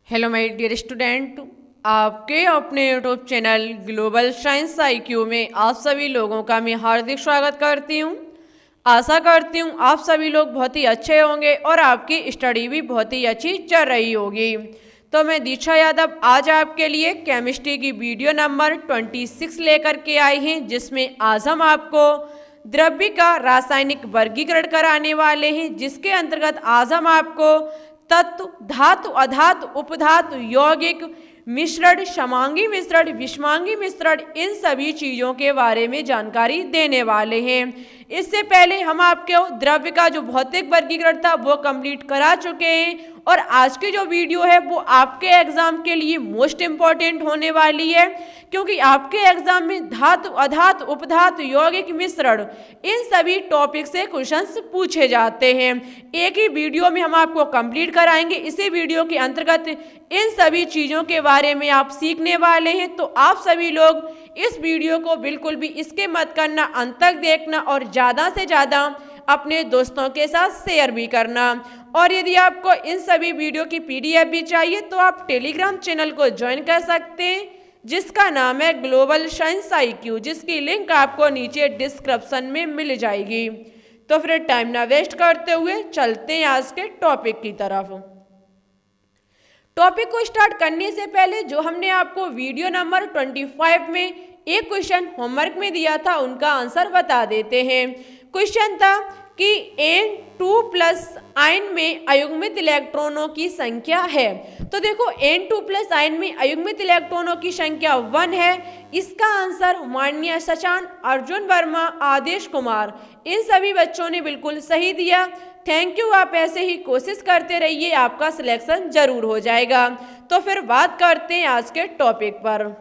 Hello my dear student, आपके अपने YouTube channel global science IQ में आप सभी लोगों का मैं हार्दिक स्वागत करती हूँ। आशा करती हूँ आप सभी लोग बहुत ही अच्छे होंगे और आपकी स्टडी भी बहुत ही अच्छी चल रही होगी। तो मैं दीक्षा यादव आज आपके लिए केमिस्ट्री की वीडियो नंबर 26 लेकर के आई हैं, जिसमें आज हम आपको द्रव्य का रासायनिक वर्गीकरण कराने वाले हैं, जिसके अंतर्गत आज हम आपको तत्व, धातु, अधातु, उपधातु, यौगिक, मिश्रण, समांगी मिश्रण, विषमांगी मिश्रण, इन सभी चीज़ों के बारे में जानकारी देने वाले हैं। इससे पहले हम आपको द्रव्य का जो भौतिक वर्गीकरण था वो कंप्लीट करा चुके हैं और आज की जो वीडियो है वो आपके एग्जाम के लिए मोस्ट इम्पॉर्टेंट होने वाली है, क्योंकि आपके एग्जाम में धातु, अधातु, उपधातु, यौगिक, मिश्रण, इन सभी टॉपिक से क्वेश्चंस पूछे जाते हैं। एक ही वीडियो में हम आपको कंप्लीट कराएंगे। इसी वीडियो के अंतर्गत इन सभी चीज़ों के बारे में आप सीखने वाले हैं। तो आप सभी लोग इस वीडियो को बिल्कुल भी स्किप मत करना, अंत तक देखना और ज़्यादा से ज़्यादा अपने दोस्तों के साथ शेयर भी करना। और यदि आपको इन सभी वीडियो की PDF भी चाहिए तो आप टेलीग्राम चैनल को ज्वाइन कर सकते हैं, जिसका नाम है ग्लोबल साइंस IQ, जिसकी लिंक आपको नीचे डिस्क्रिप्शन में मिल जाएगी। तो फिर टाइम ना वेस्ट करते हुए चलते हैं आज के टॉपिक की तरफ। टॉपिक को स्टार्ट करने से पहले जो हमने आपको वीडियो नंबर 25 में एक क्वेश्चन होमवर्क में दिया था, उनका आंसर बता देते हैं। क्वेश्चन था कि N2+ आयन में अयुग्मित इलेक्ट्रॉनों की संख्या है। तो देखो N2+ आयन में अयुग्मित इलेक्ट्रॉनों की संख्या 1 है। इसका आंसर माननीय शशांक, अर्जुन वर्मा, आदेश कुमार, इन सभी बच्चों ने बिल्कुल सही दिया। Thank you. आप ऐसे ही कोशिश करते रहिए, आपका सिलेक्शन जरूर हो जाएगा। तो फिर बात करते हैं आज के टॉपिक पर।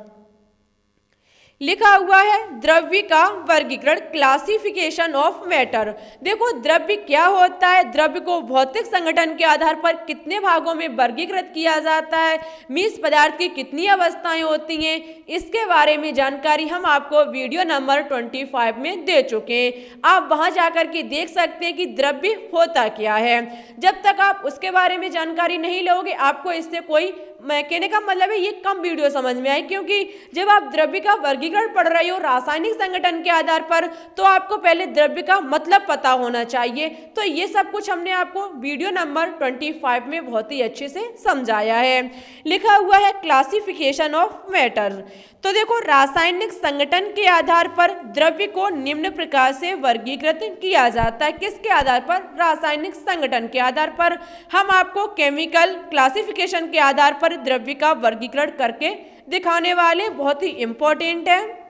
लिखा हुआ है द्रव्य का वर्गीकरण, क्लासिफिकेशन ऑफ मैटर। देखो द्रव्य क्या होता है, द्रव्य को भौतिक संगठन के आधार पर कितने भागों में वर्गीकृत किया जाता है, मीन्स पदार्थ की कितनी अवस्थाएं होती हैं, इसके बारे में जानकारी हम आपको वीडियो नंबर 25 में दे चुके हैं। आप वहां जाकर के देख सकते हैं कि द्रव्य होता क्या है। जब तक आप उसके बारे में जानकारी नहीं लोगे, आपको इससे कोई, मैं कहने का मतलब है, ये कम वीडियो समझ में आए, क्योंकि जब आप द्रव्य का वर्गीकरण पढ़ रहे हो रासायनिक संगठन के आधार पर, तो आपको पहले द्रव्य का मतलब पता होना चाहिए। तो ये सब कुछ हमने आपको वीडियो नंबर 25 में बहुत ही अच्छे से समझाया है। लिखा हुआ है क्लासिफिकेशन ऑफ मैटर। तो देखो रासायनिक संगठन के आधार पर द्रव्य को निम्न प्रकार से वर्गीकृत किया जाता है। किसके आधार पर? रासायनिक संगठन के आधार पर। हम आपको केमिकल क्लासिफिकेशन के आधार पर द्रव्य का वर्गीकरण करके दिखाने वाले, बहुत ही इंपॉर्टेंट है।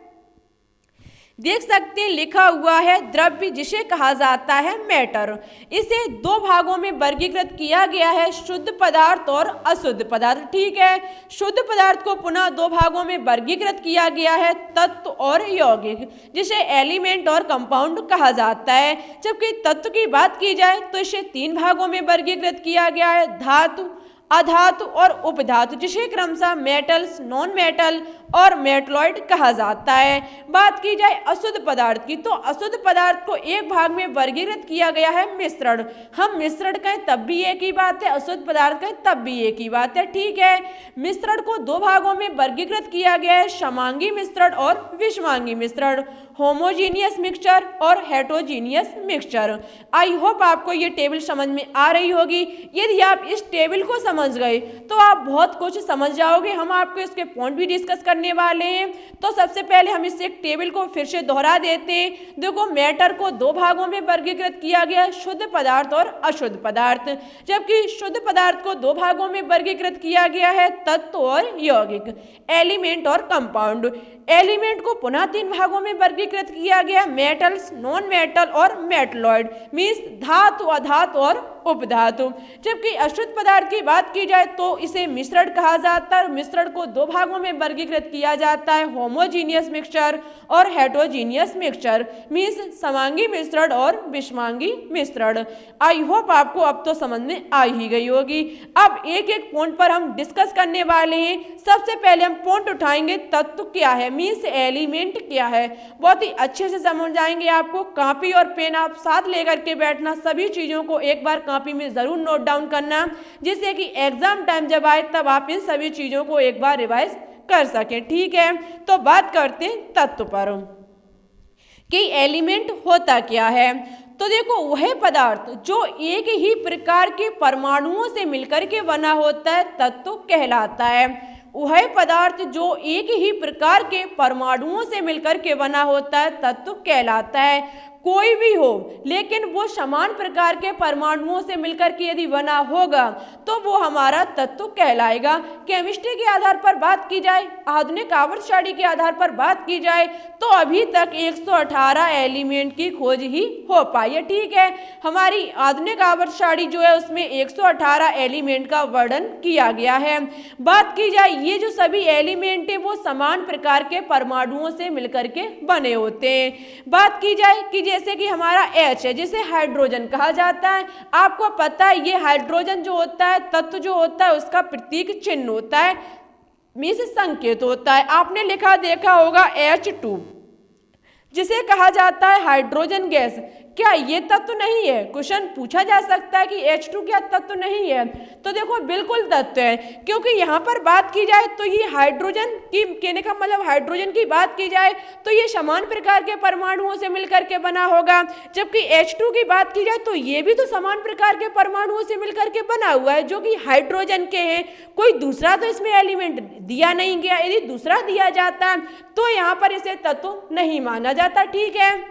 देख सकते हैं लिखा हुआ है द्रव्य जिसे कहा जाता है मैटर। इसे दो भागों में वर्गीकृत किया गया है, शुद्ध पदार्थ और अशुद्ध पदार्थ। ठीक है, शुद्ध पदार्थ को पुनः दो भागों में वर्गीकृत किया गया है, तत्व और यौगिक, जिसे एलिमेंट और कंपाउंड कहा जाता है। जबकि तत्व की बात की जाए तो इसे तीन भागों में वर्गीकृत किया गया है, धातु, अधातु और उपधातु, जिसे क्रमशः मेटल्स, नॉन मेटल और मेटलॉइड कहा जाता है। बात की जाए अशुद्ध पदार्थ की, तो अशुद्ध पदार्थ को एक भाग में वर्गीकृत किया गया है मिश्रण। हम मिश्रण कहें तब भी एक ही बात है, अशुद्ध पदार्थ कहें तब भी एक ही बात है। ठीक है, मिश्रण को दो भागों में वर्गीकृत किया गया है, समांगी मिश्रण और विषमांगी मिश्रण, होमोजीनियस मिक्सचर और हेटरोजीनियस मिक्सचर। आई होप आपको ये टेबल समझ में आ रही होगी। यदि आप इस टेबल को समझ गए तो आप बहुत कुछ समझ जाओगे। हम आपको इसके पॉइंट भी डिस्कस करने वाले हैं। तो सबसे पहले हम इस एक टेबल को फिर से दोहरा देते हैं। देखो मैटर को दो भागों में वर्गीकृत किया गया, शुद्ध पदार्थ और अशुद्ध पदार्थ। जबकि शुद्ध पदार्थ को दो भागों में वर्गीकृत किया गया है, तत्व और यौगिक, एलिमेंट और कंपाउंड। एलिमेंट को पुनः तीन भागों में वर्गीकृत किया गया, मेटल्स, नॉन मेटल और मेटलॉइड, मीन्स धातु, अधातु और उपधातु। जबकि अशुद्ध पदार्थ की बात की जाए तो इसे मिश्रण कहा जाता है। मिश्रण को दो भागों में वर्गीकृत किया जाता है, होमोजीनियस मिक्सचर और हेटरोजीनियस मिक्सचर, मीन्स समांगी मिश्रण और विषमांगी मिश्रण। आई होप आपको अब तो समझ में आ ही गई होगी। अब एक एक पॉइंट पर हम डिस्कस करने वाले हैं। सबसे पहले हम पॉइंट उठाएंगे तत्व क्या है, मीन्स एलिमेंट क्या है। बहुत ही अच्छे से समझ जाएंगे। आपको कॉपी और पेन आप साथ लेकर के बैठना, सभी चीजों को एक बार कॉपी में ज़रूर नोट डाउन करना, जिससे कि एग्जाम टाइम जब आए तब आप इन सभी चीज़ों को एक बार रिवाइज कर सकें। ठीक है, तो बात करते हैं तत्व पर कि एलिमेंट होता क्या है। तो देखो, वह पदार्थ जो एक ही प्रकार के परमाणुओं से मिलकर के बना होता है तत्व कहलाता है। वह पदार्थ जो एक ही प्रकार के परमाणुओं से मिलकर के बना होता है तत्व कहलाता है। कोई भी हो लेकिन वो समान प्रकार के परमाणुओं से मिलकर के यदि बना होगा तो वो हमारा तत्व कहलाएगा। केमिस्ट्री के आधार पर बात की जाए, आधुनिक आवर्त सारणी के आधार पर बात की जाए तो अभी तक 118 एलिमेंट की खोज ही हो पाई है। ठीक है, हमारी आधुनिक आवर्त सारणी जो है उसमें 118 एलिमेंट का वर्णन किया गया है। बात की जाए, ये जो सभी एलिमेंट है वो समान प्रकार के परमाणुओं से मिलकर के बने होते हैं। बात की जाए कि जैसे कि हमारा H है जिसे हाइड्रोजन कहा जाता है, आपको पता है ये हाइड्रोजन जो होता है तत्व जो होता है उसका प्रतीक चिन्ह होता है, मीन्स संकेत होता है। आपने लिखा देखा होगा H2 जिसे कहा जाता है हाइड्रोजन गैस। क्या ये तत्व नहीं है? क्वेश्चन पूछा जा सकता है कि H2 क्या तत्व नहीं है? तो देखो बिल्कुल तत्व है, क्योंकि यहाँ पर बात की जाए तो ये हाइड्रोजन की कहने का मतलब हाइड्रोजन की बात की जाए तो ये समान प्रकार के परमाणुओं से मिलकर के बना होगा, जबकि H2 की बात की जाए तो ये भी तो समान प्रकार के परमाणुओं से मिलकर के बना हुआ है जो कि हाइड्रोजन के हैं। कोई दूसरा तो इसमें एलिमेंट दिया नहीं गया, यदि दूसरा दिया जाता तो यहाँ पर इसे तत्व नहीं माना जाता। ठीक है,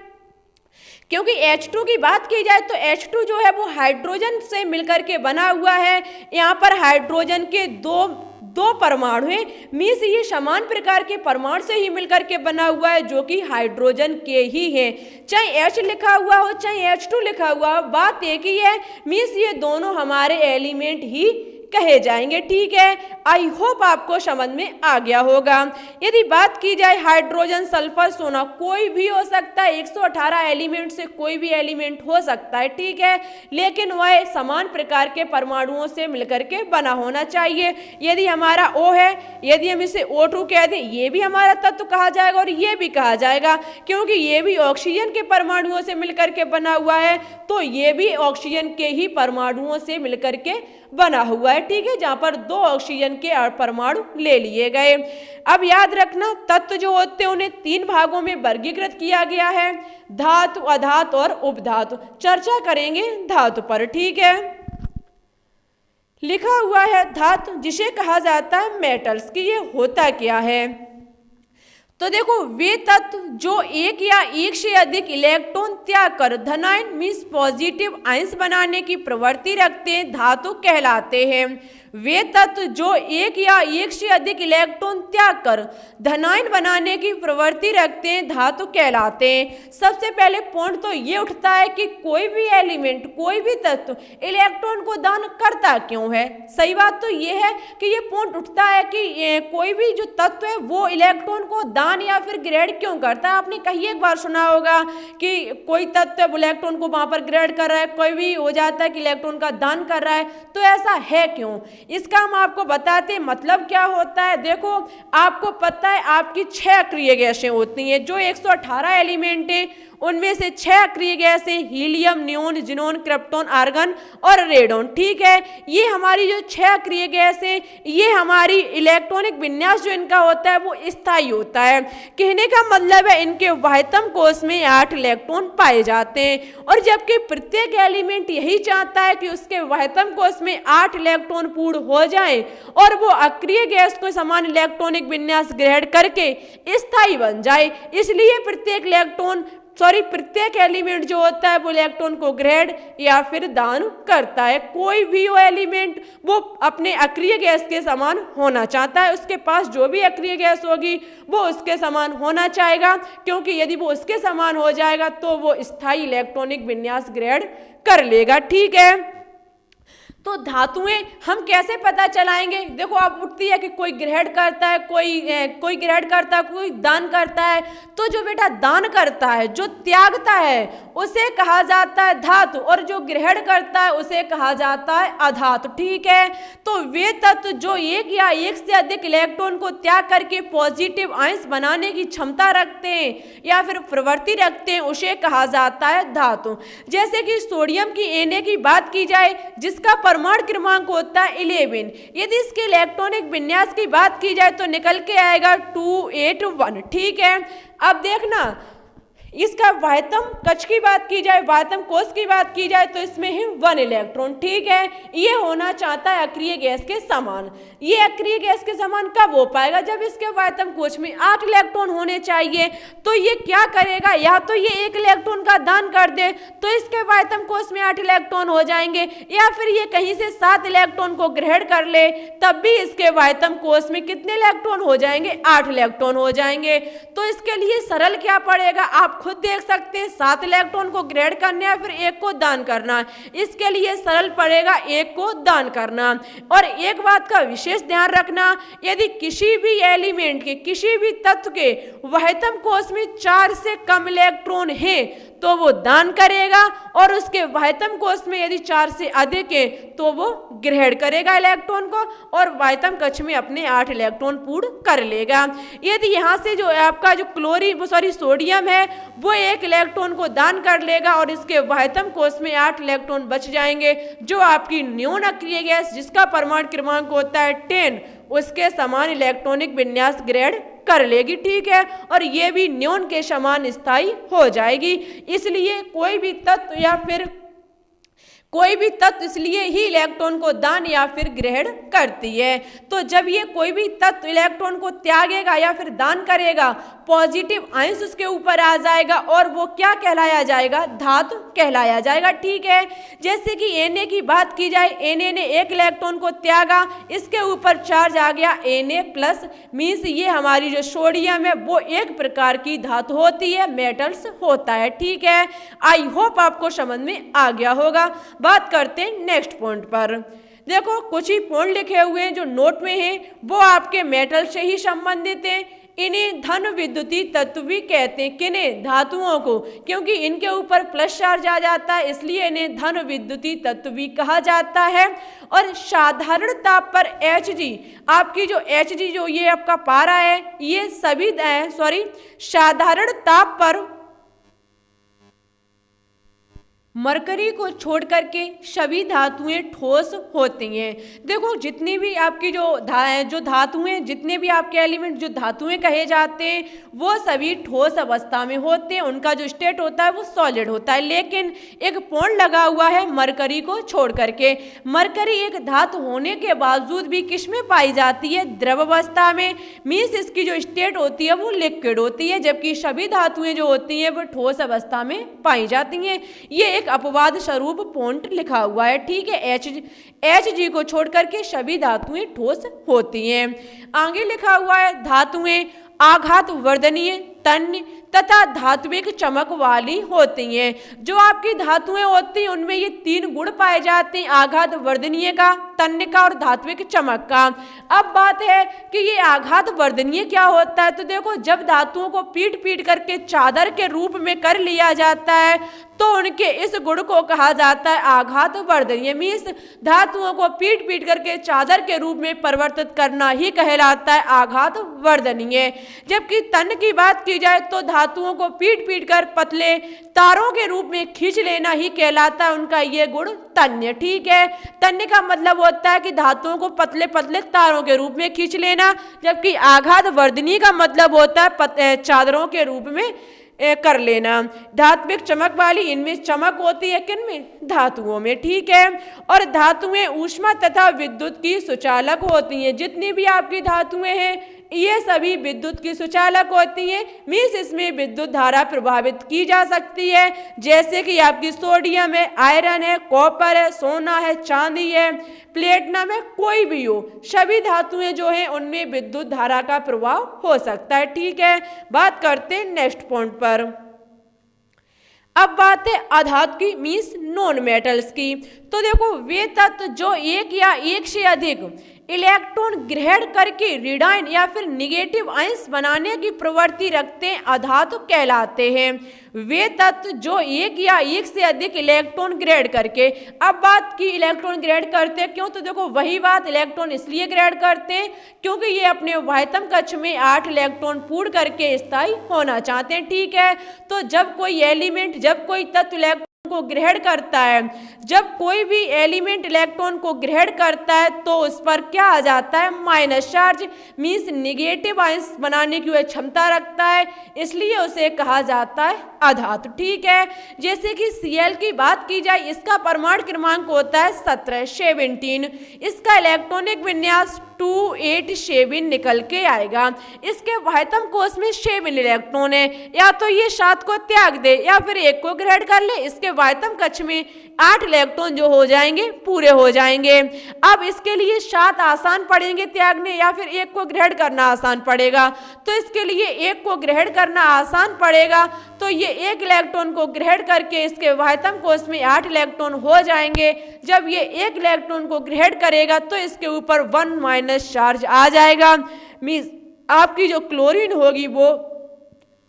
क्योंकि H2 की बात की जाए तो H2 जो है वो हाइड्रोजन से मिलकर के बना हुआ है। यहाँ पर हाइड्रोजन के दो परमाणु हैं, मीन्स ये समान प्रकार के परमाणु से ही मिलकर के बना हुआ है जो कि हाइड्रोजन के ही है। चाहे H लिखा हुआ हो चाहे H2 लिखा हुआ हो, बात एक ही है, मीन्स ये दोनों हमारे एलिमेंट ही कहे जाएंगे। ठीक है, आई होप आपको समझ में आ गया होगा। यदि बात की जाए हाइड्रोजन सल्फर सोना कोई भी हो सकता है, 118 एलिमेंट से कोई भी एलिमेंट हो सकता है। ठीक है, लेकिन वह समान प्रकार के परमाणुओं से मिलकर के बना होना चाहिए। यदि हमारा O है, यदि हम इसे O2 कह दें, ये भी हमारा तत्व कहा जाएगा और ये भी कहा जाएगा, क्योंकि ये भी ऑक्सीजन के परमाणुओं से मिलकर के बना हुआ है, तो ये भी ऑक्सीजन के ही परमाणुओं से मिलकर के बना हुआ है। ठीक है, जहां पर 2 ऑक्सीजन के परमाणु ले लिए गए। अब याद रखना, तत्व जो होते हैं उन्हें 3 भागों में वर्गीकृत किया गया है, धातु, अधातु और उपधातु। चर्चा करेंगे धातु पर। ठीक है, लिखा हुआ है धातु जिसे कहा जाता है मेटल्स, कि ये होता क्या है। तो देखो, वे तत्व जो एक या एक से अधिक इलेक्ट्रॉन त्याग कर धनायन मीन्स पॉजिटिव आयंस बनाने की प्रवृत्ति रखते हैं धातु कहलाते हैं। वे तत्व जो एक या एक से अधिक इलेक्ट्रॉन त्याग कर धनायन बनाने की प्रवृत्ति रखते हैं धातु कहलाते हैं। सबसे पहले पॉइंट तो ये उठता है कि कोई भी एलिमेंट, कोई भी तत्व इलेक्ट्रॉन को दान करता क्यों है। सही बात तो ये है कि ये पॉइंट उठता है कि कोई भी जो तत्व है वो इलेक्ट्रॉन को दान या फिर ग्रेड क्यों करता है। आपने कहीं एक बार सुना होगा कि कोई तत्व इलेक्ट्रॉन को वहां पर ग्रेड कर रहा है, कोई भी हो जाता है कि इलेक्ट्रॉन का दान कर रहा है, तो ऐसा है क्यों, इसका हम आपको बताते हैं मतलब क्या होता है। देखो, आपको पता है आपकी 6 अक्रिय गैसें होती हैं, जो 118 एलिमेंट हैं उनमें से 6 अक्रिय गैसें helium, neon, xenon, krypton, argon और रेडोन। ठीक है, ये हमारी जो 6 अक्रिय गैस है, ये हमारी इलेक्ट्रॉनिक विन्यास जो इनका होता है वो स्थायी होता है। कहने का मतलब है इनके वाह्यतम कोश में 8 इलेक्ट्रॉन पाए जाते हैं, और जबकि प्रत्येक एलिमेंट यही चाहता है कि उसके वाह्यतम कोश में 8 इलेक्ट्रॉन पूर्ण हो जाए और वो अक्रिय गैस को समान इलेक्ट्रॉनिक विन्यास ग्रहण करके स्थायी बन जाए। इसलिए प्रत्येक एलिमेंट जो होता है वो इलेक्ट्रॉन को ग्रहण या फिर दान करता है। कोई भी वो एलिमेंट वो अपने अक्रिय गैस के समान होना चाहता है, उसके पास जो भी अक्रिय गैस होगी वो उसके समान होना चाहेगा, क्योंकि यदि वो उसके समान हो जाएगा तो वो स्थायी इलेक्ट्रॉनिक विन्यास ग्रहण कर लेगा। ठीक है, तो धातुएं हम कैसे पता चलाएंगे? देखो आप उठती है कि कोई ग्रहण करता है, कोई ग्रहण करता है, कोई दान करता है। तो जो बेटा दान करता है, जो त्यागता है, उसे कहा जाता है धातु, और जो ग्रहण करता है उसे कहा जाता है अधातु। ठीक है, तो वे तत्व जो एक या एक से अधिक इलेक्ट्रॉन को त्याग करके पॉजिटिव आयंस बनाने की क्षमता रखते हैं या फिर प्रवृत्ति रखते हैं, उसे कहा जाता है धातु। जैसे कि सोडियम की Na की बात की जाए, जिसका परमाणु क्रमांक होता है 11। यदि इसके इलेक्ट्रॉनिक विन्यास की बात की जाए तो निकल के आएगा 281। ठीक है, अब देखना इसका वाह्यतम कक्ष की बात की जाए, वाह्यतम कोश की बात की जाए, तो इसमें है 1 इलेक्ट्रॉन। ठीक है, ये होना चाहता है अक्रिय गैस के समान। ये अक्रिय गैस के समान कब हो पाएगा? जब इसके वाह्यतम कोश में 8 इलेक्ट्रॉन होने चाहिए। तो ये क्या करेगा? या तो ये 1 इलेक्ट्रॉन का दान कर दे तो इसके वाह्यतम कोश में 8 इलेक्ट्रॉन हो जाएंगे, या फिर ये कहीं से 7 इलेक्ट्रॉन को ग्रहण कर ले, तब भी इसके वाह्यतम कोश में कितने इलेक्ट्रॉन हो जाएंगे? 8 इलेक्ट्रॉन हो जाएंगे। तो इसके लिए सरल क्या पड़ेगा? आप खुद देख सकते हैं, 7 इलेक्ट्रॉन को ग्रहण करना है, फिर 1 को दान करना है। इसके लिए सरल पड़ेगा 1 को दान करना। और एक बात का विशेष ध्यान रखना, यदि किसी भी एलिमेंट के, किसी भी तत्व के वाह्यतम कोश में 4 से कम इलेक्ट्रॉन है तो वो दान करेगा, और उसके वाह्यतम कोश में यदि 4 से अधिक है तो वो ग्रहण करेगा इलेक्ट्रॉन को, और वाह्यतम कक्ष में अपने 8 इलेक्ट्रॉन पूर्ण कर लेगा। यदि यहाँ से जो आपका जो सोडियम है वो 1 इलेक्ट्रॉन को दान कर लेगा, और इसके वाह्यतम कोश में 8 इलेक्ट्रॉन बच जाएंगे, जो आपकी न्यून अक्रिय गैस, जिसका परमाणु क्रमांक होता है 10, उसके समान इलेक्ट्रॉनिक विन्यास ग्रहण कर लेगी। ठीक है, और ये भी न्यून के समान स्थायी हो जाएगी। इसलिए कोई भी तत्व इसलिए ही इलेक्ट्रॉन को दान या फिर ग्रहण करती है। तो जब ये कोई भी तत्व इलेक्ट्रॉन को त्यागेगा या फिर दान करेगा, पॉजिटिव आयंस उसके ऊपर आ जाएगा, और वो क्या कहलाया जाएगा? धातु कहलाया जाएगा। ठीक है, जैसे कि Na की बात की जाए, Na ने 1 इलेक्ट्रॉन को त्यागा, इसके ऊपर चार्ज आ गया Na+, मीन्स ये हमारी जो सोडियम है वो एक प्रकार की धातु होती है, मेटल्स होता है। ठीक है, आई होप आपको समझ में आ गया होगा। बात करते हैं नेक्स्ट पॉइंट पर। देखो कुछ ही पॉइंट लिखे हुए हैं जो नोट में हैं, वो आपके मेटल से ही संबंधित हैं। इन्हें धन विद्युतीय तत्व भी कहते हैं। किन्हें? धातुओं को, क्योंकि इनके ऊपर प्लस चार्ज आ जाता है, इसलिए इन्हें धन विद्युतीय तत्व भी कहा जाता है। और साधारण ताप पर Hg, आपकी जो Hg जो ये आपका पारा है, ये सभी साधारण ताप पर मरकरी को छोड़ करके सभी धातुएं ठोस होती हैं। देखो जितनी भी आपकी जो धातुएं, जितने भी आपके एलिमेंट जो धातुएं कहे जाते हैं, वो सभी ठोस अवस्था में होते हैं। उनका जो स्टेट होता है वो सॉलिड होता है। लेकिन एक पॉइंट लगा हुआ है मरकरी को छोड़ करके। मरकरी एक धातु होने के बावजूद भी किस में पाई जाती है? द्रव अवस्था में। मीन्स इसकी जो स्टेट होती है वो लिक्विड होती है, जबकि सभी धातुएं जो होती हैं वो ठोस अवस्था में पाई जाती हैं। ये एक अपवाद स्वरूप पॉइंट लिखा हुआ है। ठीक है, Hg को छोड़ करके सभी धातुएं ठोस होती हैं। आगे लिखा हुआ है धातुएं आघात वर्धनीय, तन्य तथा धात्विक चमक वाली होती हैं। जो आपकी धातुएं होती हैं उनमें ये 3 गुण पाए जाते हैं, आघात वर्धनीय का, तन्य का और धात्विक चमक का। अब बात है कि ये आघात वर्धनीय क्या होता है? तो देखो जब धातुओं को पीट पीट करके चादर के रूप में कर लिया जाता है तो उनके इस गुण को कहा जाता है आघात वर्धनीय। मीन्स धातुओं को पीट पीट करके चादर के रूप में परिवर्तित करना ही कहलाता है आघात वर्धनीय। जबकि तन्य की बात की जाए तो धातुओं को पीट पीट कर पतले तारों के रूप में खींच लेना ही कहलाता है उनका ये गुण तन्य। ठीक है, तन्य का मतलब होता है कि धातुओं को पतले पतले तारों के रूप में खींच लेना, जबकि आघात वर्धनीय का मतलब होता है चादरों के रूप में कर लेना। धात्विक चमक वाली, इनमें चमक होती है किनमें? धातुओं में। ठीक है, और धातुएं ऊष्मा तथा विद्युत की सुचालक होती हैं। जितनी भी आपकी धातुएं हैं ये सभी विद्युत की सुचालक होती हैं। मीन्स इसमें विद्युत धारा प्रभावित की जा सकती है, जैसे कि आपकी सोडियम है, आयरन है, कॉपर है, सोना है, चांदी है, प्लेटिनम है, कोई भी हो, सभी धातुएं जो हैं उनमें विद्युत धारा का प्रभाव हो सकता है। ठीक है, बात करते हैं नेक्स्ट पॉइंट पर। अब बात है अधातु की, मीन्स नॉन मेटल्स की। तो देखो वे तत्व जो एक या एक से अधिक इलेक्ट्रॉन ग्रहण करके ऋणायन या फिर निगेटिव आयंस बनाने की प्रवृत्ति रखते हैं अधातु कहलाते हैं। वे तत्व जो एक या एक से अधिक इलेक्ट्रॉन ग्रहण करके, अब बात की इलेक्ट्रॉन ग्रहण करते हैं क्यों, तो देखो वही बात, इलेक्ट्रॉन इसलिए ग्रहण करते हैं क्योंकि ये अपने वाह्यतम कक्ष में 8 इलेक्ट्रॉन पूर्ण करके स्थायी होना चाहते हैं। ठीक है, तो जब कोई एलिमेंट, जब कोई तत्व इलेक्ट्रॉन को ग्रहण करता है, जब कोई भी एलिमेंट इलेक्ट्रॉन को ग्रहण करता है तो उस पर क्या आ जाता है, minus charge, means negative ions बनाने की वह क्षमता रखता है, इसलिए उसे कहा जाता है अधातु। ठीक है, जैसे कि Cl की बात की जाए, इसका परमाणु क्रमांक होता है 17 इसका इलेक्ट्रॉनिक विन्यास 287 निकल के आएगा। इसके वाह्यतम कोश में 7 इलेक्ट्रॉन है, या तो ये 7 को त्याग दे या फिर 1 को ग्रहण कर ले, इसके वाह्यतम कक्ष में 8 इलेक्ट्रॉन जो हो जाएंगे पूरे हो जाएंगे। अब इसके लिए 7 आसान पड़ेंगे त्यागने या फिर 1 को ग्रहण करना आसान पड़ेगा, तो इसके लिए 1 को ग्रहण करना आसान पड़ेगा, तो ये 1 इलेक्ट्रॉन को ग्रहण करके इसके वाह्यतम कोश में 8 इलेक्ट्रॉन हो जाएंगे। जब ये 1 इलेक्ट्रॉन को ग्रहण करेगा तो इसके ऊपर 1 माइनस चार्ज आ जाएगा, मींस आपकी जो क्लोरीन होगी वो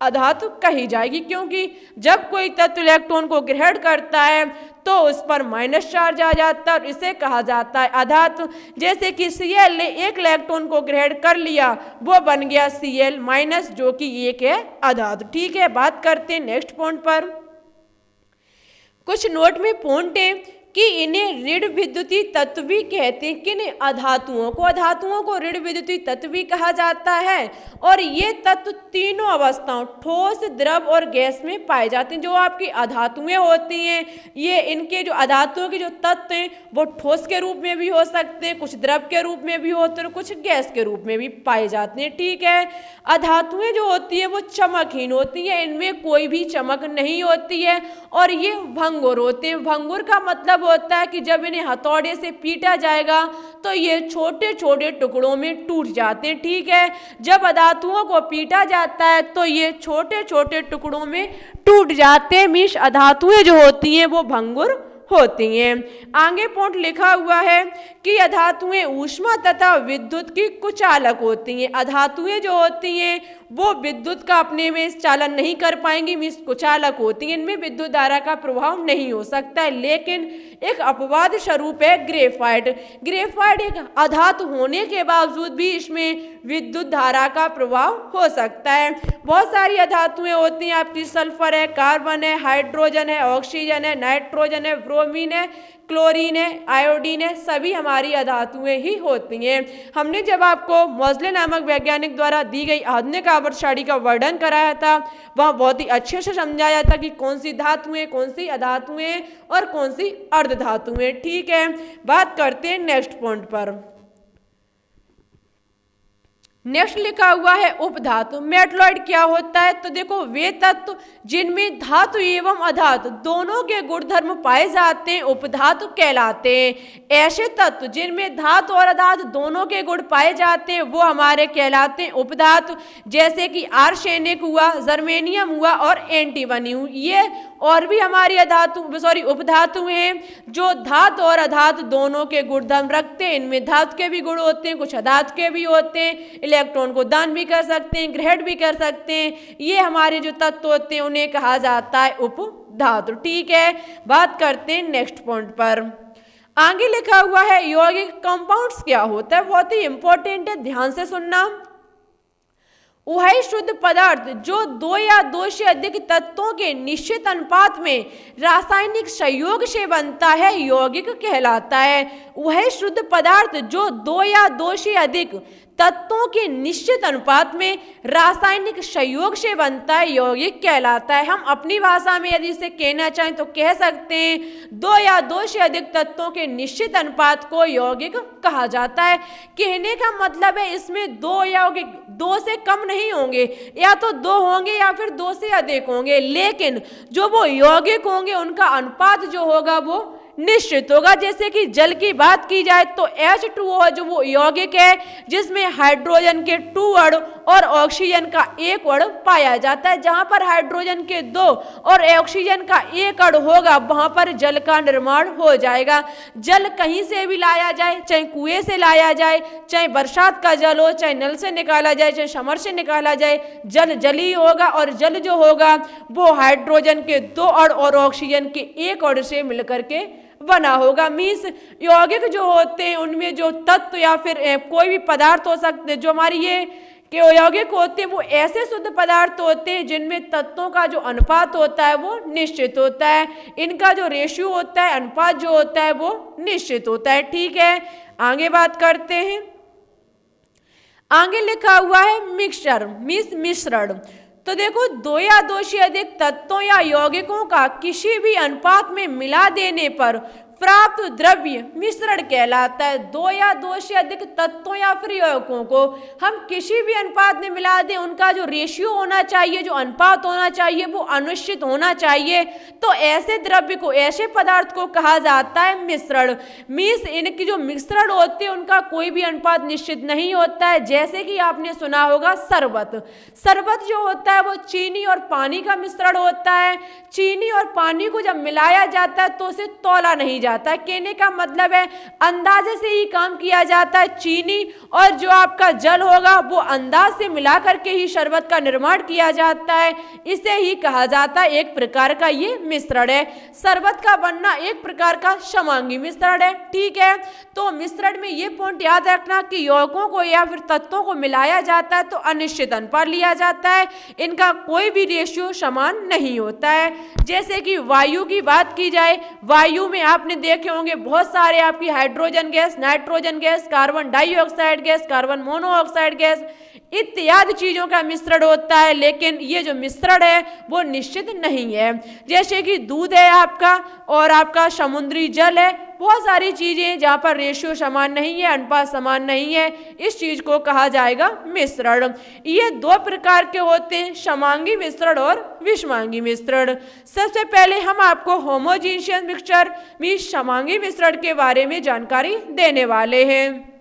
अधातु कही जाएगी, क्योंकि जब कोई तत्व इलेक्ट्रॉन को ग्रहण करता है तो उस पर माइनस चार्ज आ जाता है और इसे कहा जाता है अधातु। जैसे कि Cl ने 1 इलेक्ट्रॉन को ग्रहण कर लिया, वो बन गया Cl माइनस, जो कि 1 है अधातु। ठीक है, बात करते हैं नेक्स्ट पॉइंट पर। कुछ नोट में पॉइंट है कि इन्हें ऋण विद्युतीय तत्व भी कहते हैं। किन अधातुओं को, अधातुओं को ऋण विद्युतीय तत्व भी कहा जाता है, और ये तत्व तीनों अवस्थाओं ठोस, द्रव और गैस में पाए जाते हैं। जो आपकी अधातुएं होती हैं, ये इनके जो अधातुओं के जो तत्व हैं वो ठोस के रूप में भी हो सकते हैं, कुछ द्रव के रूप में भी होते हैं और कुछ गैस के रूप में भी पाए जाते हैं। ठीक है, अधातुएं जो होती है वो चमकहीन होती है, इनमें कोई भी चमक नहीं होती है, और ये भंगुर होते हैं। भंगुर का मतलब होता है कि जब इन्हें हथौड़े से पीटा जाएगा तो ये छोटे छोटे टुकड़ों में टूट जाते हैं। ठीक है, जब अधातुओं को पीटा जाता है तो ये छोटे छोटे टुकड़ों में टूट जाते हैं, मींस अधातुएं जो होती हैं वो भंगुर होती हैं। आगे पॉइंट लिखा हुआ है कि अधातुएं ऊष्मा तथा विद्युत की कुचालक होती हैं। अधातुएं जो होती हैं वो विद्युत का अपने में चालन नहीं कर पाएंगी, मींस कुचालक होती हैं, इनमें विद्युत धारा का प्रभाव नहीं हो सकता है। लेकिन एक अपवाद स्वरूप है ग्रेफाइट। ग्रेफाइट एक अधातु होने के बावजूद भी इसमें विद्युत धारा का प्रभाव हो सकता है। बहुत सारी अधातुएं होती हैं आपकी, सल्फर है, कार्बन है, हाइड्रोजन है, ऑक्सीजन है, नाइट्रोजन है, ब्रोमीन है, क्लोरीन है, आयोडीन है, सभी हमारी अधातुएं ही होती हैं। हमने जब आपको मोज़ले नामक वैज्ञानिक द्वारा दी गई आधुनिक आवर्त सारणी का वर्णन कराया था, वहाँ बहुत ही अच्छे से समझाया था कि कौन सी धातुएं, कौन सी अधातुएं और कौन सी अर्धधातुएं। ठीक है, बात करते हैं नेक्स्ट पॉइंट पर। नेक्स्ट लिखा हुआ है उपधातु। मेटलॉइड क्या होता है, तो देखो वे तत्व जिनमें धातु एवं अधातु दोनों के गुणधर्म पाए जाते हैं उपधातु कहलाते हैं। ऐसे तत्व जिनमें धातु और अधातु दोनों के गुण पाए जाते हैं वो हमारे कहलाते हैं उपधातु। जैसे कि आर्सेनिक हुआ, जर्मेनियम हुआ और एंटीमनी हुई, ये और भी हमारी उपधातु हैं जो धातु और अधातु दोनों के गुणधर्म रखते हैं। इनमें धातु के भी गुण होते हैं, कुछ अधातु के भी होते हैं, इलेक्ट्रॉन को दान भी कर सकते हैं, ग्रहण भी कर सकते हैं। ये हमारे जो तत्व होते हैं उन्हें कहा जाता है उपधातु। ठीक है, बात करते हैं नेक्स्ट पॉइंट पर। आगे लिखा हुआ है यौगिक कंपाउंड्स क्या होता है, बहुत ही इंपॉर्टेंट है, ध्यान से सुनना। वही शुद्ध पदार्थ जो 2 या 2 से अधिक तत्वों के निश्चित अनुपात में रासायनिक संयोग से बनता है यौगिक कहलाता है। वही शुद्ध पदार्थ जो 2 या 2 से अधिक तत्वों के निश्चित अनुपात में रासायनिक संयोग से बनता है यौगिक कहलाता है। हम अपनी भाषा में यदि इसे कहना चाहें तो कह सकते हैं 2 या 2 से अधिक तत्वों के निश्चित अनुपात को यौगिक कहा जाता है। कहने का मतलब है इसमें 2 यौगिक 2 से कम नहीं होंगे, या तो 2 होंगे या फिर 2 से अधिक होंगे, लेकिन जो वो यौगिक होंगे उनका अनुपात जो होगा वो निश्चित होगा। जैसे कि जल की बात की जाए तो H2O जो वो यौगिक है जिसमें हाइड्रोजन के 2 अणु और ऑक्सीजन का 1 अणु पाया जाता है। जहां पर हाइड्रोजन के 2 और ऑक्सीजन का 1 अणु होगा वहां पर जल का निर्माण हो जाएगा। जल कहीं से भी लाया जाए, चाहे कुएं से लाया जाए, चाहे बरसात का जल हो, चाहे नल से निकाला जाए, चाहे समर से निकाला जाए, जल जल ही होगा। और जल जो होगा वो हाइड्रोजन के 2 अणु और ऑक्सीजन के 1 अणु से मिलकर के बना होगा। मीन्स यौगिक जो होते हैं उनमें जो तत्व या फिर कोई भी पदार्थ हो सकते हैं, जो हमारी ये कि यौगिक होते हैं वो ऐसे शुद्ध पदार्थ होते हैं जिनमें तत्वों का जो अनुपात होता है वो निश्चित होता है। इनका जो रेशियो होता है, अनुपात जो होता है वो निश्चित होता है। ठीक है, आगे बात करते हैं। आगे लिखा हुआ है मिक्सचर मीन्स मिश्रण। तो देखो, 2 या 2 से अधिक तत्वों या यौगिकों का किसी भी अनुपात में मिला देने पर प्राप्त द्रव्य मिश्रण कहलाता है। 2 या 2 से अधिक तत्वों या फिर यौगिकों को हम किसी भी अनुपात में मिला दें, उनका जो रेशियो होना चाहिए, जो अनुपात होना चाहिए वो अनिश्चित होना चाहिए। तो ऐसे द्रव्य को, ऐसे पदार्थ को कहा जाता है मिश्रण। मीन्स इनकी जो मिश्रण होते हैं उनका कोई भी अनुपात निश्चित नहीं होता है। जैसे कि आपने सुना होगा शरबत। शरबत जो होता है वो चीनी और पानी का मिश्रण होता है। चीनी और पानी को जब मिलाया जाता है तो उसे तौला नहीं जाता। कहने का मतलब है अंदाजे से ही काम किया जाता है। चीनी और जो आपका जल होगा वो अंदाज से मिला करके ही शरबत का निर्माण किया जाता है। इसे ही कहा जाता है एक प्रकार का ये मिश्रण है। शरबत का बनना एक प्रकार का समांगी मिश्रण है। ठीक है, तो मिश्रण में ये पॉइंट याद रखना कि यौगिकों को या फिर तत्वों को मिलाया जाता है तो अनिश्चित अनुपात लिया जाता है। इनका कोई भी रेशियो समान नहीं होता है। जैसे कि वायु की बात की जाए, वायु में आपने देखे होंगे बहुत सारे आपकी hydrogen gas, nitrogen gas, carbon dioxide gas, carbon monoxide gas इत्यादि चीजों का मिश्रण होता है। लेकिन ये जो मिश्रण है वो निश्चित नहीं है। जैसे कि दूध है आपका और आपका समुद्री जल है, बहुत सारी चीजें जहाँ पर रेशियो समान नहीं है, अनुपात समान नहीं है, इस चीज को कहा जाएगा मिश्रण। ये 2 प्रकार के होते हैं, समांगी मिश्रण और विषमांगी मिश्रण। सबसे पहले हम आपको होमोजीनियस मिक्सचर मीन्स समांगी मिश्रण के बारे में जानकारी देने वाले हैं।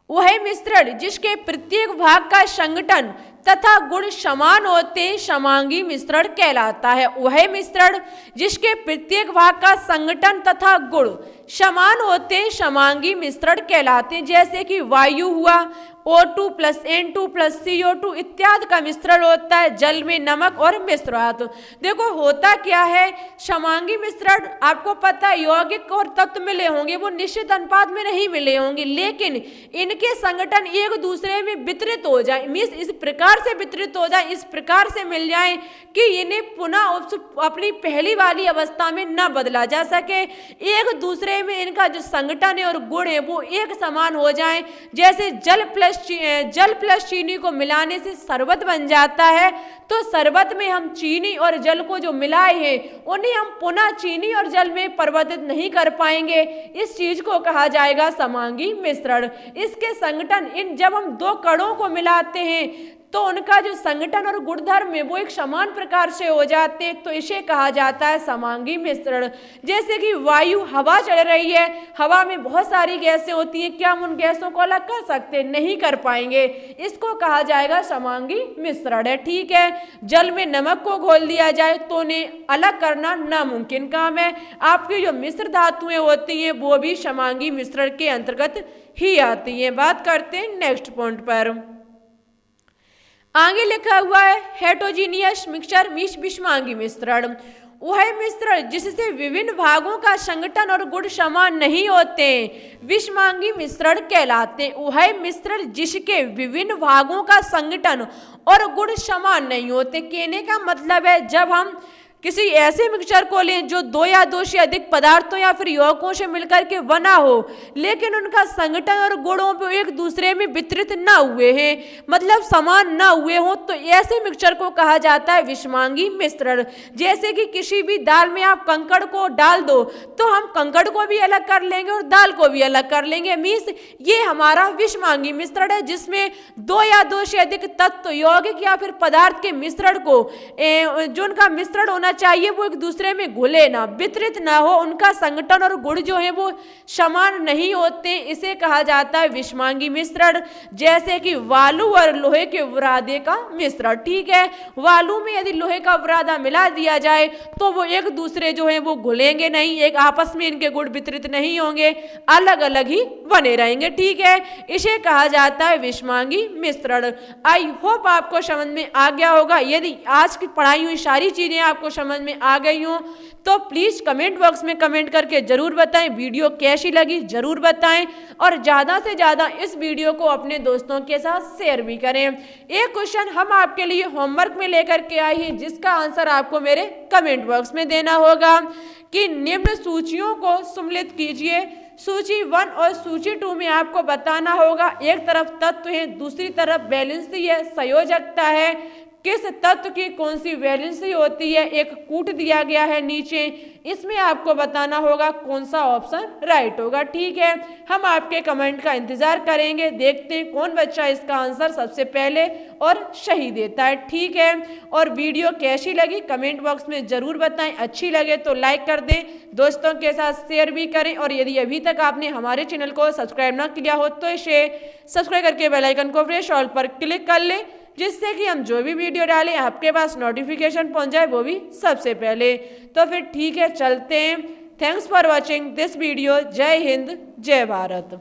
वह मिश्रण जिसके प्रत्येक भाग का संगठन तथा गुण समान होते समांगी मिश्रण कहलाता है। वह मिश्रण जिसके प्रत्येक भाग का संगठन तथा गुण समान होते समांगी मिश्रण कहलाते हैं। जैसे कि वायु हुआ, O2 + N2 + CO2 इत्यादि का मिश्रण होता है। जल में नमक और मिश्रात। देखो होता क्या है, समांगी मिश्रण आपको पता है यौगिक और तत्व मिले होंगे वो निश्चित अनुपात में नहीं मिले होंगे, लेकिन इनके संगठन एक दूसरे में वितरित हो जाए, मीन्स इस प्रकार से वितरित हो जाए, इस प्रकार से मिल जाए कि इन्हें पुनः अपनी पहली वाली अवस्था में न बदला जा सके। एक दूसरे में इनका जो संगठन है और गुण है वो एक समान हो जाए। जैसे जल प्लस चीनी को मिलाने से शरबत बन जाता है, तो शरबत में हम चीनी और जल को जो मिलाए हैं उन्हें हम पुनः चीनी और जल में परिवर्तित नहीं कर पाएंगे। इस चीज को कहा जाएगा समांगी मिश्रण। इसके संगठन जब हम 2 कणों को मिलाते हैं तो उनका जो संगठन और गुणधर्म है वो एक समान प्रकार से हो जाते हैं, तो इसे कहा जाता है समांगी मिश्रण। जैसे कि वायु, हवा चल रही है, हवा में बहुत सारी गैसें होती हैं, क्या हम उन गैसों को अलग कर सकते हैं? नहीं कर पाएंगे। इसको कहा जाएगा समांगी मिश्रण है। ठीक है, जल में नमक को घोल दिया जाए तो उन्हें अलग करना नामुमकिन काम है। आपकी जो मिश्र धातुएं होती हैं वो भी समांगी मिश्रण के अंतर्गत ही आती हैं। बात करते हैं नेक्स्ट पॉइंट पर। आगे लिखा हुआ है हेटेरोजीनियस मिक्सचर मीन्स विषमांगी मिश्रण। वह मिश्रण जिससे विभिन्न भागों का संगठन और गुण समान नहीं होते विषमांगी मिश्रण कहलाते। वह मिश्रण जिसके विभिन्न भागों का संगठन और गुण समान नहीं होते। कहने का मतलब है जब हम किसी ऐसे मिक्सचर को लें जो 2 या 2 से अधिक पदार्थों या फिर यौगिकों से मिलकर के बना हो, लेकिन उनका संगठन और गुणों पे एक दूसरे में वितरित ना हुए हैं, मतलब समान ना हुए हों, तो ऐसे मिक्सचर को कहा जाता है विषमांगी मिश्रण। जैसे कि किसी भी दाल में आप कंकड़ को डाल दो तो हम कंकड़ को भी अलग कर लेंगे और दाल को भी अलग कर लेंगे, मीन्स ये हमारा विषमांगी मिश्रण है जिसमें 2 या 2 से अधिक तत्व, यौगिक या फिर पदार्थ के मिश्रण को जो उनका मिश्रण होना होना चाहिए वो एक दूसरे में घुले ना, वितरित ना हो, उनका संगठन और गुण जो है वो समान नहीं होते, इसे कहा जाता है विषमांगी मिश्रण। जैसे कि बालू और लोहे के बुरादे का मिश्रण, ठीक है, बालू में यदि लोहे का बुरादा मिला दिया जाए तो वो एक दूसरे जो है वो घुलेंगे नहीं, एक आपस में इनके गुण वितरित नहीं होंगे, अलग अलग ही बने रहेंगे, ठीक है, इसे कहा जाता है विषमांगी मिश्रण। आई होप आपको समझ में आ गया होगा। यदि आज की पढ़ाई हुई सारी चीजें आपको समझ में आ गई हो तो प्लीज कमेंट बॉक्स में कमेंट करके जरूर बताएं, वीडियो कैसी लगी जरूर बताएं, और ज्यादा से ज्यादा इस वीडियो को अपने दोस्तों के साथ शेयर भी करें। एक क्वेश्चन हम आपके लिए होमवर्क में लेकर के आए हैं जिसका आंसर आपको मेरे कमेंट बॉक्स में देना होगा कि निम्न सूचियों को सम्मिलित कीजिए। सूची 1 और सूची 2 में आपको बताना होगा, एक तरफ तत्व है दूसरी तरफ बैलेंसी है, संयोजकता है, किस तत्व की कौन सी वैलेंसी होती है, एक कूट दिया गया है नीचे, इसमें आपको बताना होगा कौन सा ऑप्शन राइट होगा, ठीक है। हम आपके कमेंट का इंतजार करेंगे, देखते हैं कौन बच्चा इसका आंसर सबसे पहले और सही देता है, ठीक है। और वीडियो कैसी लगी कमेंट बॉक्स में जरूर बताएं, अच्छी लगे तो लाइक कर दें, दोस्तों के साथ शेयर भी करें, और यदि अभी तक आपने हमारे चैनल को सब्सक्राइब ना किया हो तो इसे सब्सक्राइब करके बेल आइकन को प्रेस ऑल पर क्लिक कर लें, जिससे कि हम जो भी वीडियो डालें आपके पास नोटिफिकेशन पहुंच जाए, वो भी सबसे पहले। तो फिर ठीक है, चलते हैं। Thanks for watching this video. जय हिंद, जय भारत।